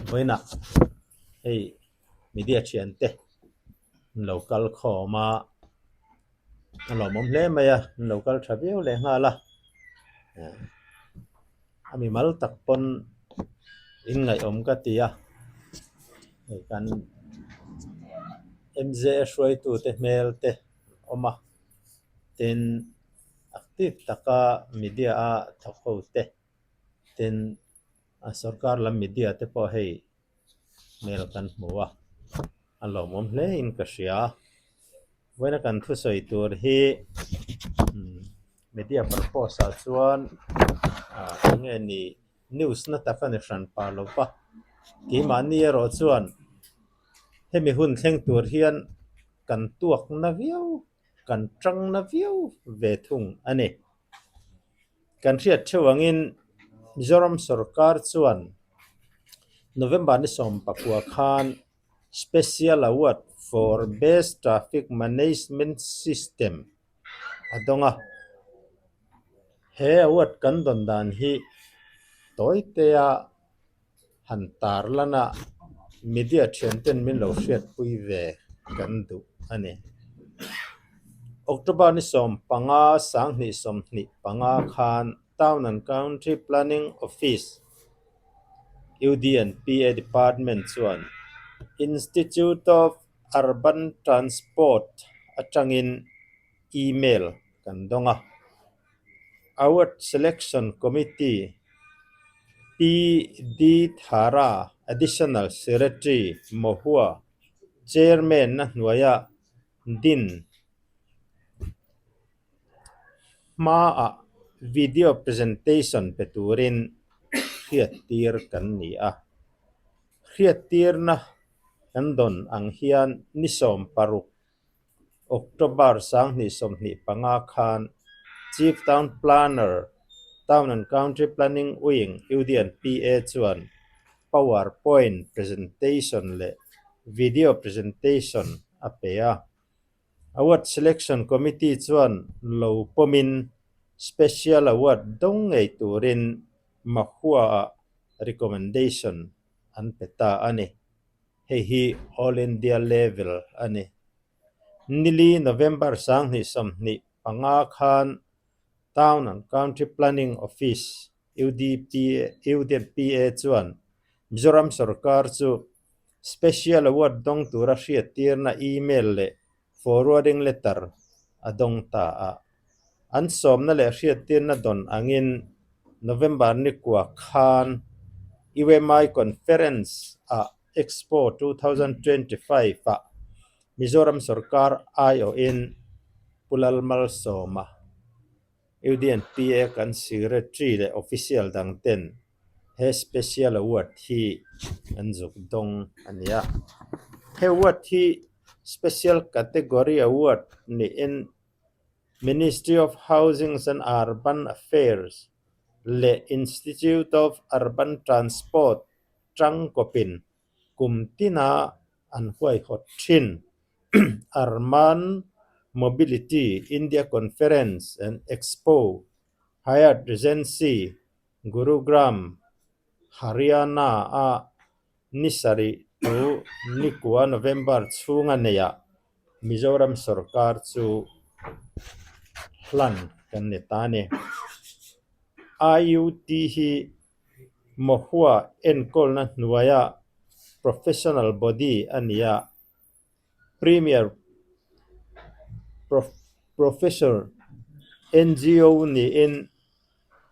với nè hey media chuyện te local kho mà lo mom le maya local travel le nga la ami mal tak pon in ngai om ka tia kan mz shoi tu te mel te oma ten active taka media a thakho te ten sarkar lam media te po hei mel kan hmuwa alo mom le in ka ria wena kan thu soi tur hi media purpose a chuan nge ni news na ta kan ran pa lo pa ki mani ro chuan hemi hun thleng tur hian kan tuak na viau kan tang na viau ve thung ani kan riat thewangin Mizoram sarkar chuan November ni som pakua khan special award for best traffic management system adonga he award kan don dan hi toitea hantar lana media thenten min lo hriat pui ve kan du ani October ni som panga sang ni som ni panga khan town and country planning office UDNPA department chuan Institute of Urban Transport atangin email kan donga award selection committee PD Thara additional secretary Mohua chairman na hnuaia din hmaa video presentation peturin hriattir kan ni a hriattir na kan don ang hian ni som paruk October sang ni som ni panga khan Chief Town Planner Town and Country Planning Wing UDNPA chuan PowerPoint presentation le video presentation apea award selection committee chuan lo pomin special award dong ngei turin mahua recommendation an peta ani hi all India level ani nili November sang ni som ni panga khan Town and Country Planning Office UDNPA chuan Mizoram sarkar chu special award dong tura hriattir na email le forwarding letter adong ta a an som na le hriattir na don angin November ni kwa khan IWMI conference a Expo 2025 a Mizoram sarkar ayo in pulalmal soma UDNPA kan secretary le official dang ten he special award hi an zuk dong ania he award hi special category award ni in Ministry of Housing and Urban Affairs le Institute of Urban Transport Trangkopin kumtina an huai hot thin Arman Mobility India Conference and Expo Hyatt Regency Gurugram Haryana a nisari tu nikwa November chunga neya Mizoram sarkar chu hlan kan netane IUT hi mohua enkol na hnuaia professional body ania premier professor NGO ni in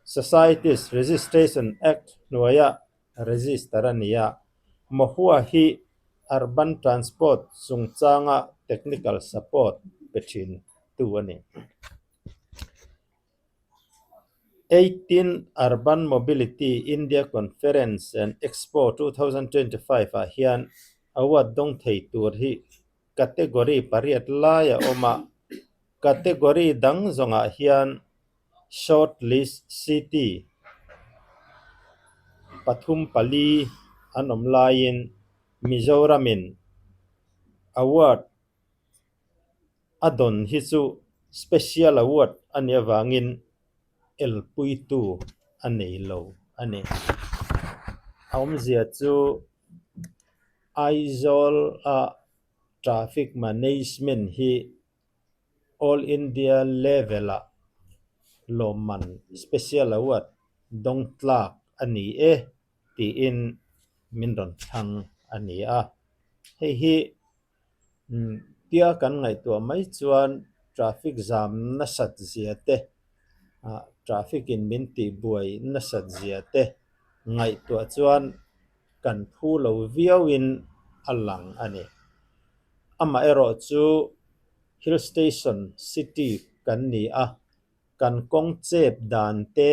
Societies Registration Act hnuaia register ania mohua hi urban transport chungchanga technical support pethin tu ani 18 Urban Mobility India Conference and Expo 2025 a hian award dong thei tur hi category pariat laya oma category dang zonga hian shortlist city Pathum Pali anom lain Mizoramin award adon hi chu special award ania wangin elpui tu anei lo ane aum zia chu Aizol a traffic management hi all India level a loman special award dong tlak ani ti in min ron thang ani a hei hi tia kan ngai tua mai chuan traffic jam na sat zia te traffic in min ti buai na sat zia te ngai tua chuan kan phu lo viawin alang ani ama ero chu hill station city kan ni a kan kong chep dan te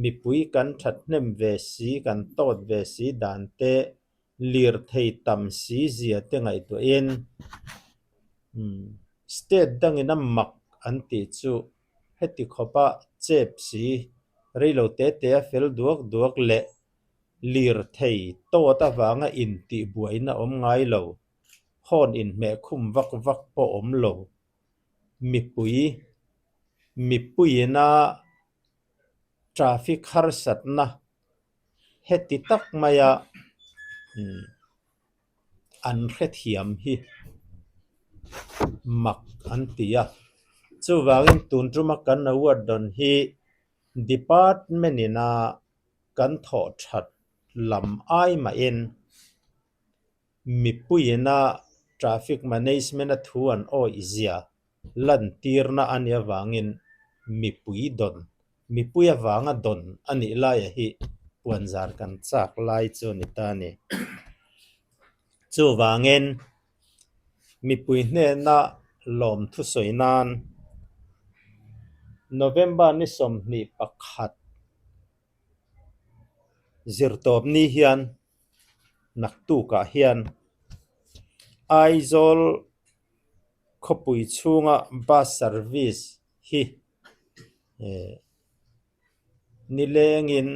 mipui kan that hnem ve si kan tot ve si dan te lir thei tam si zia te ngai tu in state dangin a mak an ti chu heti khopa chep si reilo te te a fel duak duak le lir thei to ta wanga in ti buaina om ngai lo hon in me khum vak vak po om lo mipui na traffic har sat na heti tak maya an hret hiam hi mak an tia chu wangin tun tuma kan award don hi department ina kan tho that lam ai ma in mipui na traffic management a thu an o izia lan tirna ania wangin mipui don mipui awanga don ani lai hi puanzar kan chak lai chu ni ta ni chu wangin mipui hne na lom thu soinan November ni som ni pakhat zirtop ni hian naktu ka hian aizol khopui chunga bus service hi nilengin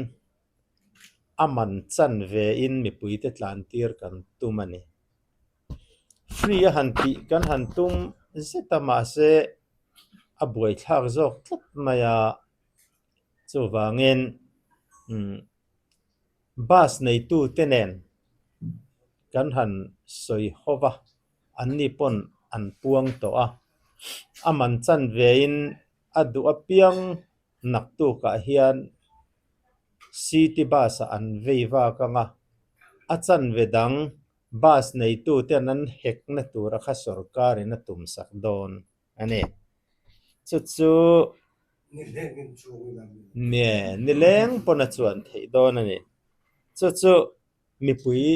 aman chan ve in mipui te tlan tir kan tumani free a han pi kan han tum zetama se a buai thak zok tlat maya chu wangin bus nei tu tenen kan han soi hova anni pon an puang to a aman chan ve in adu apiang naktu ka hian city bus an veiwa kanga achan vedang bus nei tu ten an hek na tura kha sarkar in tum sak don ani chu nileng pona chuan thei don ani chu mipui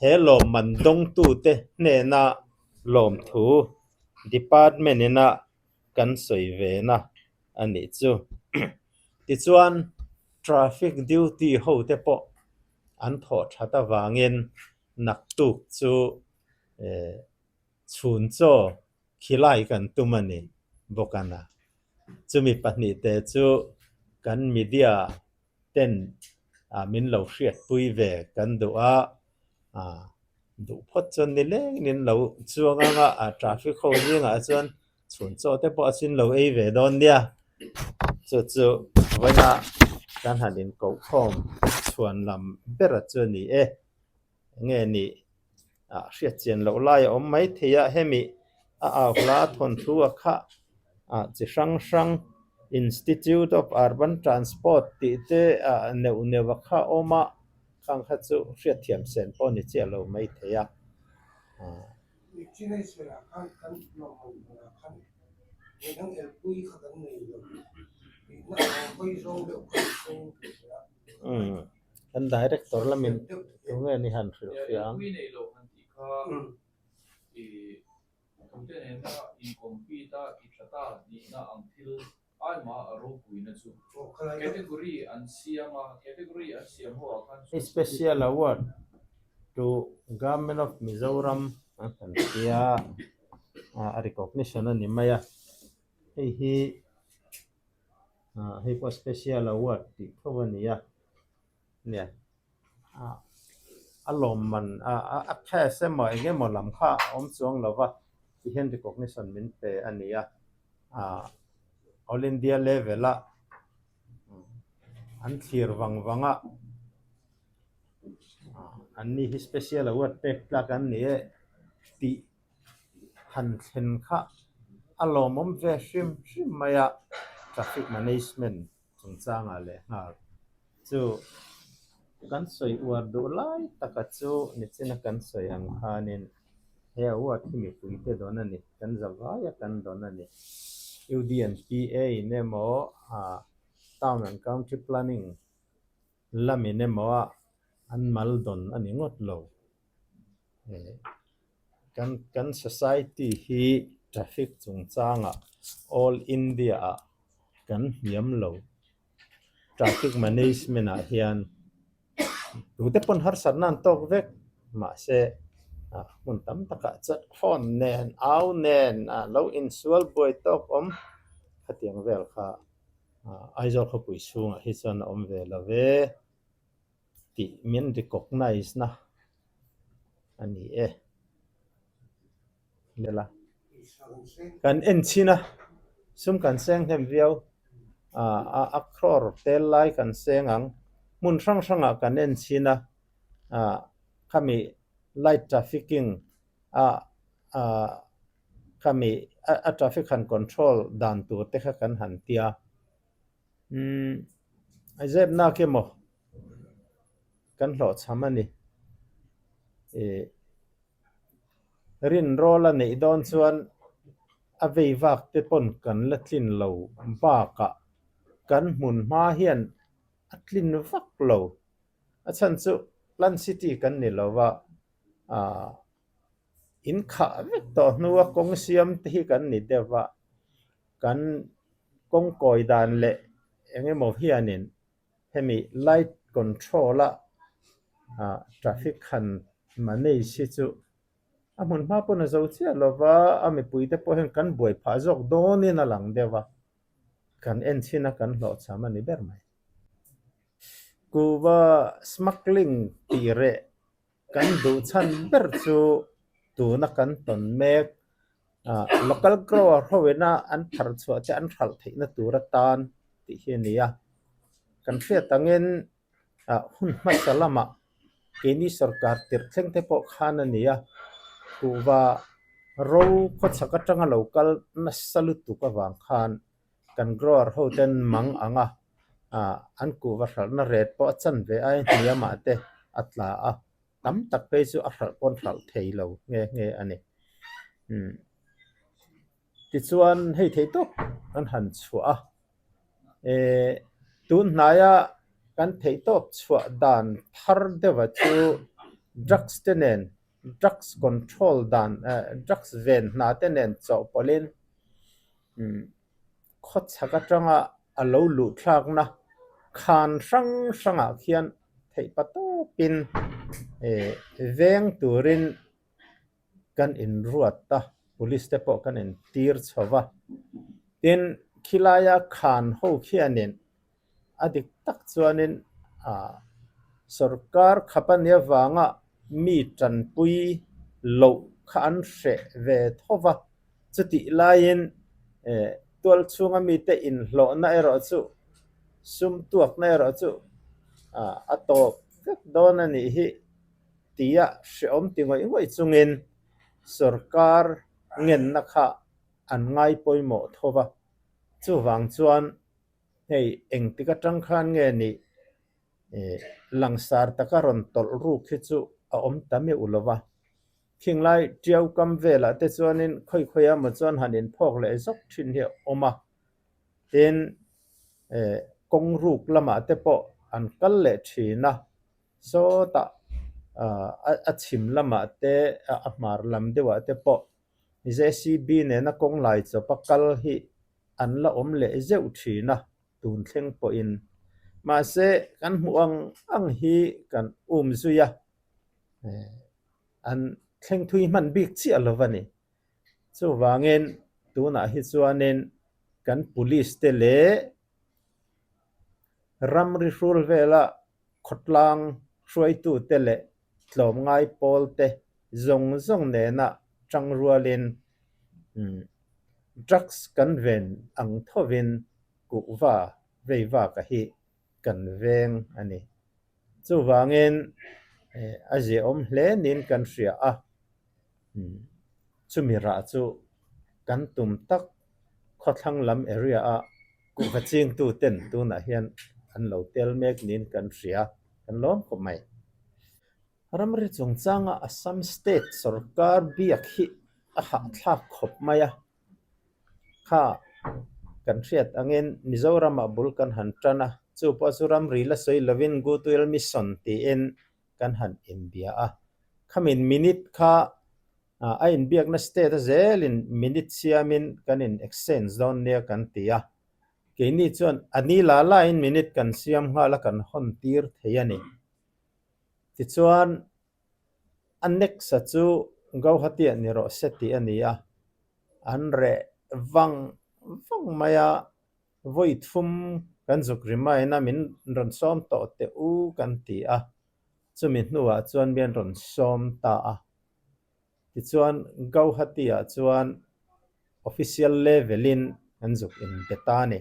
he lom man dong tu te hne na lom thu department ina kan soi ve na ani chu ti chuan traffic duty ho te po an tho thata wangin naktuk chu chhun cho khilai kan tumani bokana chumi pahnih te chu kan media ten min lo hriat pui ve kan du a du phot chon ni leng nin lo chuanga traffic ho ringa chuan chhun cho te po chin lo ei ve don dia chu waina kan hanin ko khom chuan lam bera chu ni nge ni hriat chen lo lai om mai theia hemi hla thon thu a kha chi hrang hrang Institute of Urban Transport ti te neu neu kha oma khang kha chu hriat thiam sen po ni che lo mai theia kan director lamin tunge ni han hriu fiang special award to government of Mizoram kan tia a recognition ani maya hei po special award ti thawani ya nia alom man a kha se mo enge mo lam kha om chuang lova ti hen recognition min pe ania all India level a an thlir wangwanga อันนี้ special award เป็กละกันนี่ติหันเห็นค่ะอารมณ์เวชิมมา traffic management จงจ้างอะไรจูกันสวยอวดดูไล่ตะกัดจูนี่จินักันสวยอังคานินเฮียอวดที่มีคุยเตโดนันนี่กันจะว่าอยกันโดนันนี่ UDNPA เนี่ยหมอTown and County Planning ละมีเนี่ยหมออันมาลดอนอันนี้งดโลกัน society ฮี traffic จงจ้าง all India กันเหี่ยมโล traffic management เฮียนดูแต่ปนหาสันนันตกเวกมาเสมุนตั้มตะกะจัดฟอนเนนเอาเนนเราอินส่วนบอยตกขัดยังเวลค่ะไอจอลเขาปุยสูงฮิซันเวลเวติมีนrecognizeนะอันนี้เดี๋ยวละกันเอ็นชินะซุ่มกันเซงเทมเวียวอักครอร์เตลไลกันเซงอังมุนช่างกันเอ็นชินะข้ามี light traffickingข้ามีtraffic and control ด่านตัวเตะกันหันเตียไอเจ็บน่าเกี่ยมกันหลอดช้ำมันนี่รินโรละนี่โดนส่วนอเวยวากเตปนกันละทลินเหลาบ้ากะกันหมุนมาเฮียนอัตลินวักเหลาฉันสุลันซิตี้กันนี่เหลาว่าอินข้าเวกต่อนัวกงเสียมที่กันนี่เดียวว่ากันกงกอยดานเละยังไงหมอเฮียนินให้มี light control ละtraffic คันมันนี่ชิจุมันมาปนจะเอาเสียหรอว่าไม่ปุยแต่พอเห็นกันบ่อยพาจอกโดนนี่น่ะหลังเดียวว่ากันเอ็นชินะกันหลอดสามันนี่แบบไหนกูว่า smuggling ตีเรกันดูชันเบอร์จูตัวนักกันตนเมกlocal grower เขาเวน่าอันทาร์ชัวจะอันทัลที่นั่นตัวรัตานที่เฮียนี่กันเสียตังเงินหุ่นมาสลามเกณีสกัดติดเส้นเทปขานนี่กูว่าเราก็สักจัง local นัสลุตุกวางขานกัน grower เขาเดินมังอันกูว่าเราเรดปอจันเวไอเนี่ยมาเตอัตลาตั้มตักไปสู่อัตราปนเราเทยเราเงี้ยอันนี้ที่ส่วนให้เทยตุกอันหันชัวตุนนายกันเทยตุกชัวด่านพาร์เดวัตชู drugs เตนน drugs control ด่าน drugs เวนนาเตนนเจ้าปอลินขดสักจังเราหลุดทางนะขานสังเขียนเทยปะตูปินเวงตูรินกันอินรัวตา police เตปกันอินตีร์ชาวะดินคิลายาขานหูเขียนินอดีตตักชวนินสรการขับเนียวางมีจันปุยโลขานเสเวทวะจุดที่ลายินตัวช่วงมีแต่อินโลน่าเอรอจูซุ่มตัวน่าเอรอจูอัตโตโดนนี่ฮิตีเสียมติงว่าอิงว่าจุงอินสรการเงินนักอันง่ายปอยหมดทว่าจู่วางจวนให้เองติกจังขันเงินนี่หลังสารตะการอนตลรูกขึ้นจู่ตามไม่อุลวะคิงไลเจียวกำเวลาแต่จวนนินค่อยๆมาจวนหันนินพอกเลยจกทิ้งเหี่ยวมาเป็นกงรูกละมาแต่ปออันกัลเลชีนะโซตาชิมละมาเตมาร์ลำเดวะเตปอเจซีบีเนี่ยนักกงไลจะปักกัลฮีอันละเละเจ้าชีนะตุนเพ่งปอินมาเสกันห่วงอังฮีกันซุยอันเพ่งทุยมันบิ๊กเชียลวันนี้จู่วางเงินตัวน่ะฮิจวนเงินกัน police เตเล่รัมริฟูลเวลาขดลังช่วยตัวเตเล่หลอมง่ายปอลเตจงเนี่ยนะจังรัวเลนdrugs กันเวนอังทวินกูว่าเวว่ากะฮิกันเวงอันนี้จู่วางเงิน aje om hle nin kan hria a chumi ra chu kan tum tak khawthlang lam area a ku vaching tu ten tu na hian an lo tel mek nin kan hria kan lom ko mai ramri chungchanga Assam state sarkar biak hi a ha thlak khop maya kha kan hriat angin Mizoram abul kan han tana chu pa chu ramri la soi lovin gu tuil mission ti en kan han India a khamin minute kha a in biak na state a zelin minute siamin kan in exchange down nia kan tia ke ni chuan ani la la in minute kan siam nga la kan hon tir theiani ti chuan annex chu gauhatia ni ro seti ania an re wang maya voi thum kan zuk rimai na min ron som to te u kan ti a chumi hnuwa chuan bian ron som ta a ti chuan gauhatia chuan official levelin kan zuk in betani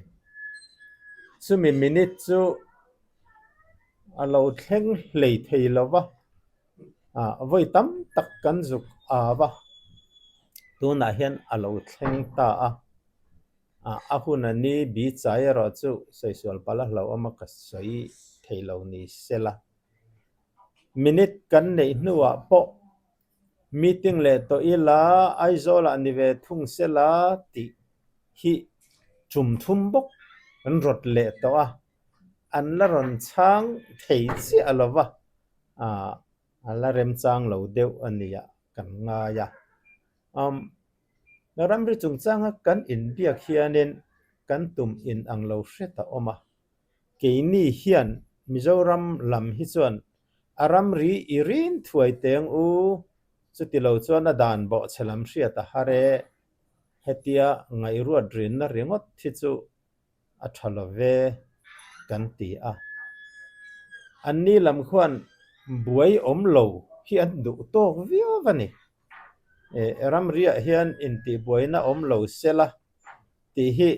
chumi minute chu alo thleng hlei thei lova voi tam tak kan zuk awa tuna hian alo thleng ta a hun ani bi chai ro chu soisual pala hlo ama ka soi theilo ni sela minute kan nei hnuwa po meeting le to ila aizola ni ve thung sela ti hi chum thum bok kan rot le to an la ron chang thei chi alova ala rem chang lo deuh ania kan nga ya ramri chungchanga kan in biak hianin kan tum in ang lo hreta oma keini hian Mizoram lam hi chuan aramri irin thuai teng u chuti lo chuan a dan bo chelam hriat a hare hetia ngai ruat rin na ringot thi chu a thalo ve kan ti a anni lam khuan buai om lo hi an du tok via vani ramria hian in ti buaina om lo sela ti hi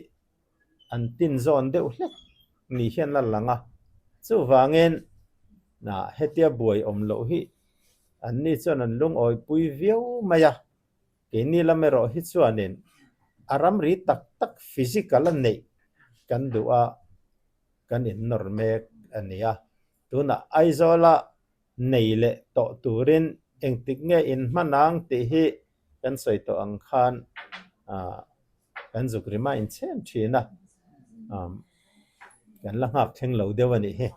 an tin zon deuh hlek ni hian la langa chu wangin na hetia buai om lo hi anni chuan an lung oi pui viau maya ke ni lamero hi chuanin aramri tak tak physical an nei kan du'a kan in normek ania tuna aizola neile to turin engtik nge in manang ti hi kan soi to ang khan kan zuk rima in chen thina kan la ngak theng lo dewani he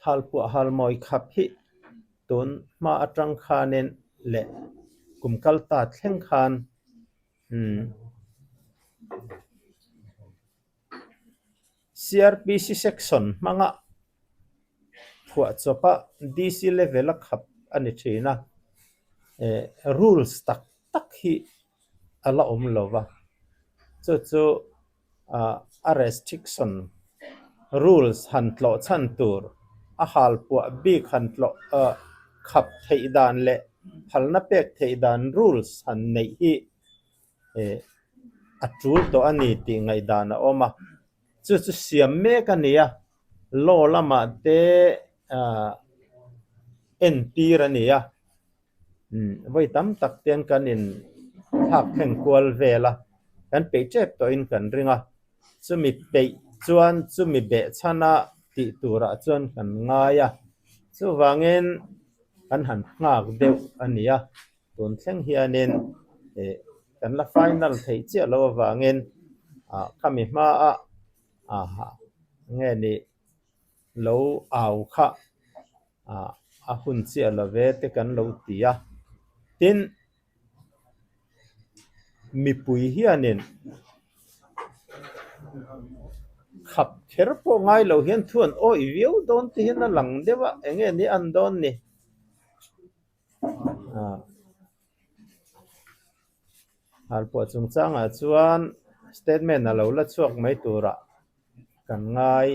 Halpuah halmawi khap hi tun hmaa atang khanin le kumkal ta thleng khan CRPC section hmanga phua chopa DC level a khap ani thina rules tak tak hi ala om lova chu a restriction rules han tlo chan tur a halpuah bik han tlo khap thei dan le phalna pek thei dan rules han nei hi a tul to ani ti ngai dan a oma chu siam me ka nia law lama te entir ania voi tam tak ten kan in thak theng kwal vela kan pe chep to in kan ringa chumi pe chuan chumi be chana ti tura chuan kan ngaya chu wangin kan han ngak deuh ania tun thleng hianin kan la final thei chi lo wangin khami hmaa nge ni lo au kha a hun chi lo ve te kan lo tia tin mi pui hianin khap kher po ngai lo hian thuan o i viu don ti hin a lang dewa enge ni an don ni Halpuah chungchang chuan statement a lo la chuak mai tura kan ngai